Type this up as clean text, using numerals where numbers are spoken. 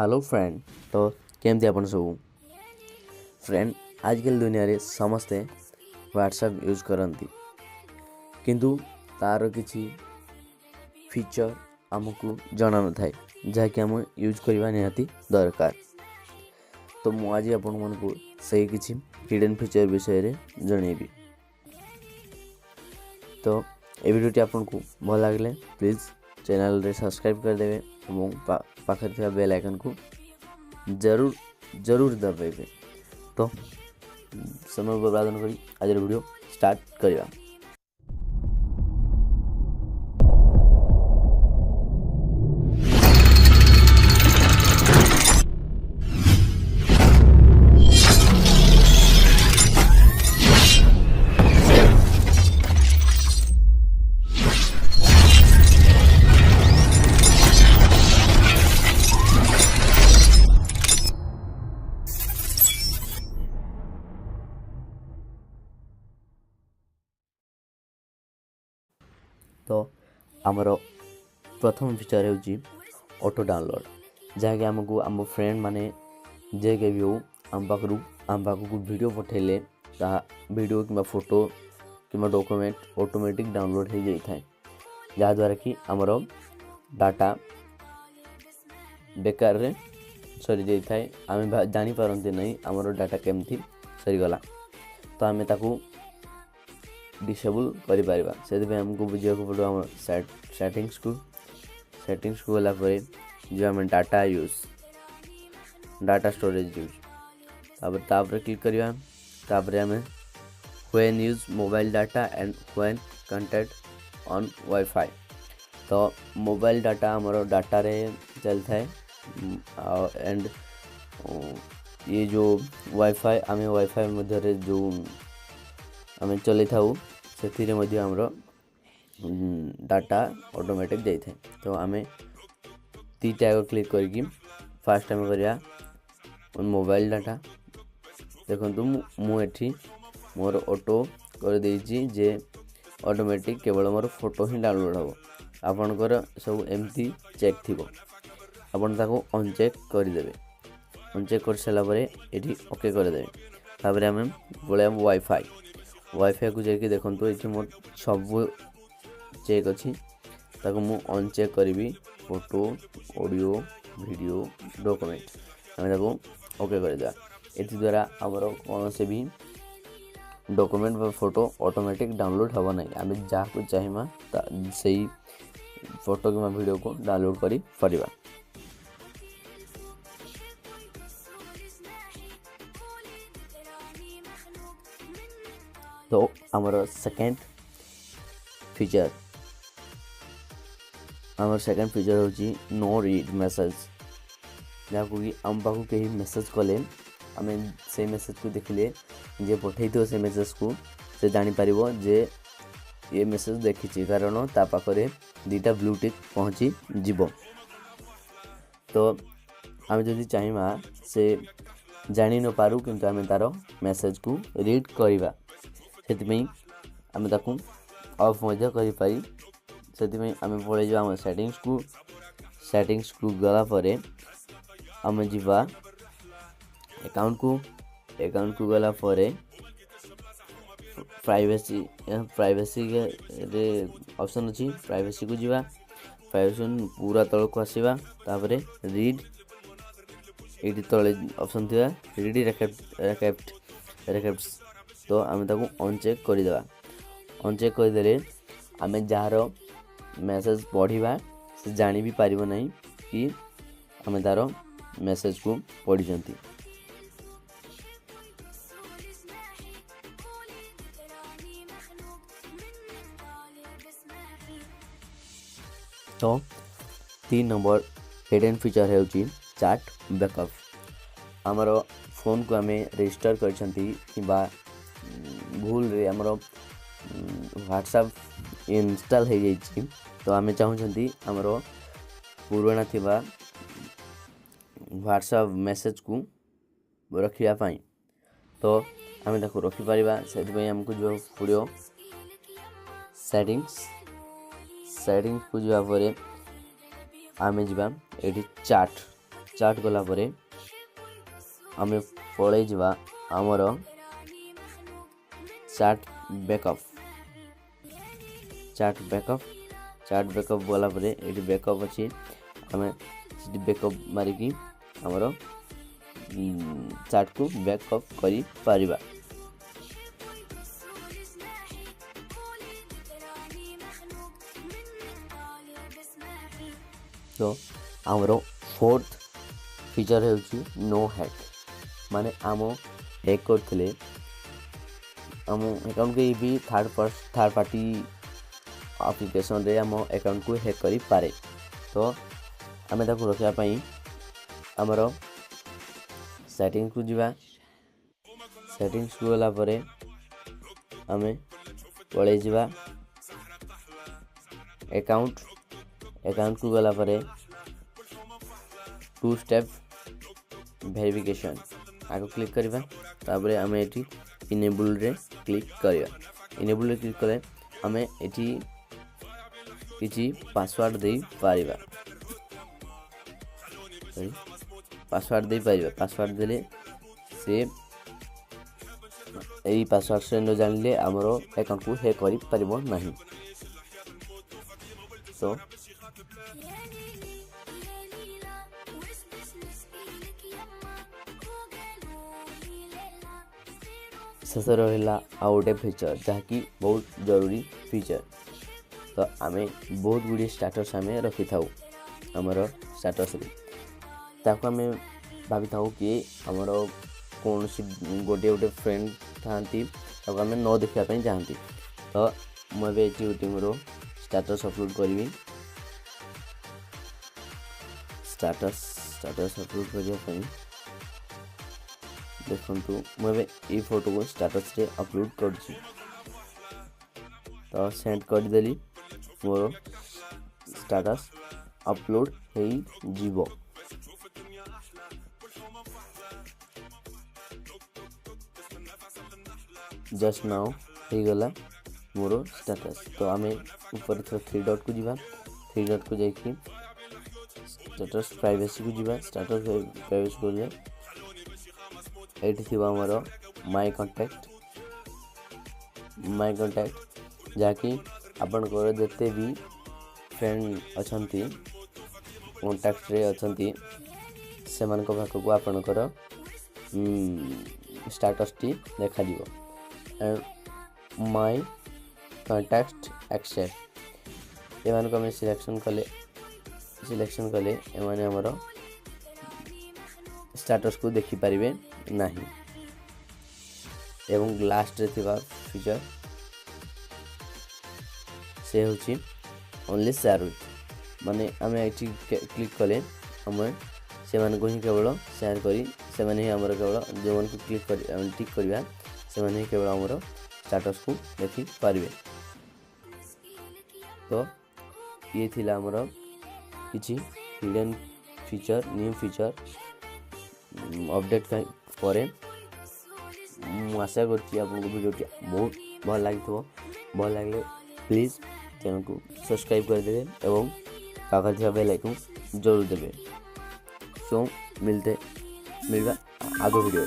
Hello friend. तो केमती आपण सब फ्रेंड आजकल दुनिया रे समस्ते व्हाट्सएप यूज करती किंतु तार किसी फीचर आमको जाना न थाए जहाँकि आम यूज करवा निहाती दरकार। तो मु आज आपण मानक से किसी हिडन फीचर विषय रे जनइबी। तो ये वीडियोटी आपन को भल लगे प्लीज चैनल रे सब्सक्राइब कर देवे और पाखर थिया बेल आइकन को जरूर जरूर दबाइबे। तो समय बर्बाद न करी आज वीडियो स्टार्ट करिया। तो आमर प्रथम फीचर होची ऑटो डाउनलोड जहाँकि आमको आम फ्रेंड माने जे के भी हो आम पाखु वीडियो पठेले वीडियो कि फोटो कि डॉक्यूमेंट ऑटोमेटिक डाउनलोड हो जाए जहाँद्वारा कि आमर डाटा बेकार रे सरी जाए आम जानी पारंती नहीं आमर डाटा केमती सरीगला। तो आम ताकू डिसेबल करिपारिबा से आमको बुझा पड़ो आम सेटिंग्स को गला जो आम data use data storage use तापर क्लिक करिया। तापर आम when use mobile data and when connected on wifi. तो मोबाइल डाटा आमर डाटा रे चल थाए एंड ये जो वाईफाई आम वाईफाई मध्य जो आम चल था से आमर डाटा ऑटोमेटिक जाए। तो आम तीटा क्लिक करके फास्ट आम करिया मोबाइल डाटा। देखो मुझे मोर ऑटो कर देछि जे ऑटोमेटिक केवल मोर फोटो ही डाउनलोड हो। आपणकर सब एमती चेक थी आपन ताको अनचेक करदेवे। अनचेक कर सारा पर ये ओके करदे। तापर आम पलैया वाईफाई को जाकि देखो ये मोर सब चेक अच्छी ताको मु अनचेक करी फोटो ऑडियो वीडियो डॉक्यूमेंट आम ताको ओके करदेवा। ये द्वारा आमर कौन से भी डॉक्यूमेंट व फोटो ऑटोमेटिक डाउनलोड हम ना आम जहाँ को चाहिए से फोटो कि वीडियो को डाउनलोड करी परिबा। तो आमर सेकेंड फीचर होची नो रीड मैसेज जहाँ को कि आम पाखु कहीं मैसेज कले आम से मैसेज को देखिले जे पठे थो से मैसेज को से जानी पारिबो जे ये मैसेज देखी कारण ता पाखरे दीटा ब्लू टिक पहुँची जीवो। तो आम जदि चाहिए से जानी न पारू किंतु आम तार मैसेज को रीड करवा से आम ताकू ऑफ करी पारी से आम पड़े जो आम सेटिंग्स को गला परे आम जीवा अकाउंट को गला परे प्राइवेसी रे ऑप्शन अच्छी प्राइवेसी को जीवा। प्राइवेसी पूरा तल को आसवा तापर रीड ये तले ऑप्शन थी रीड रेकेप्ट्स। तो आम ताकू अनचेक करदेवा। अनचेक करदे आम जार मैसेज पढ़ा से जानी भी पारिबो नहीं कि आम तार मैसेज को पढ़ी। तो 3 नंबर हिडन फीचर है चैट बैकअप। आमर फोन को आम रजिस्टर कर भूल रे आमर व्हाट्सएप इंस्टॉल हो जाइए। तो आम चाहूँगी आमर पुराना थिबा व्हाट्सएप मैसेज को रखापी। तो आम ताको रखिपर से आमको जो पड़ो सेटिंग्स को जापर आम जा ये चाट स्टार्ट कला परे आमे पळै जिवा हमर चैट बैकअप बोला परे एटी बैकअप अछि आमे सिटी बैकअप मारिकी हमर चैट को बैकअप करी परिबा। तो हमरो फोर्थ फीचर है नो हैक माने आम हैक करथिले आम अकाउंट के भी थर्ड पार्टी एप्लिकेशन रे आम अकाउंट को हैक करी पारे। तो आमे ताको रखिया पई हमरो सेटिंग्स को जिवा सेटिंग्स को गला परे आमे पळे जिवा अकाउंट को गला परे 2 स्टेप वेरिफिकेशन आगो क्लिक करबा ताबरे आमे एठी इनेबल रे क्लिक करबा। इनेबल रे क्लिक करे आमे एठी किछि पासवर्ड दे पारिबा पासवर्ड दे पारिबा। पासवर्ड देले से एई पासवर्ड से न जानले हमरो अकाउंट को हैक करि परिबो नाही। तो शेष रहा आउ गोटे फीचर जहाँकि बहुत जरूरी फीचर। तो आमे बहुत गुड़े स्टेटस आमे रखी था आमर स्टेटस ताको आमे भाभी था कि आमर कौन सी गोटे गोटे फ्रेंड था आमे न देखापी चाहती। तो मुझे गोटे मोर स्टेटस अपलोड करी स्टेटस अपलोड करने देखु मुझे ये फोटो को स्टेटस रे अपलोड कर तो सेंड करदेली मोर स्टेटस अपलोड हो जीवो। जस्ट नाउ हो गला मोर स्टेटस। तो आम ऊपर 3 डॉट को जीवा 3 डॉट को जाकि स्टेटस प्राइवेसी को जीवा स्टेटस प्राइवेसी को जाए एठी थिबा हमर माय कांटेक्ट जाकि आपन को जते भी फ्रेंड अछंती कांटेक्ट रे अछंती से मन को भाको आपन को स्टेटस टी देखा दिबो एंड माय कांटेक्ट एक्सेप्ट एमान को मैं सिलेक्शन कले एमाने हमर स्टेटस को देखि परिबे नहीं। एवं लास्ट रे थिबा फीचर से होची ओनली शेयर विथ माने आमे एठी क्लिक कले हमें से मान को ही केवल शेयर करी से माने ही हमर केवल जो मन को क्लिक करी टिक करबा से माने ही केवल हमर स्टेटस को देखि परिबे। तो ये थिला हमर किछि hidden feature new feature update करे आशा करती आपको वीडियो बहुत भल लगे प्लीज चैनल को सब्सक्राइब कर देवे एवं पाखर थी बेल आइकन जरूर देवे। सो मिलवा आगो वीडियो।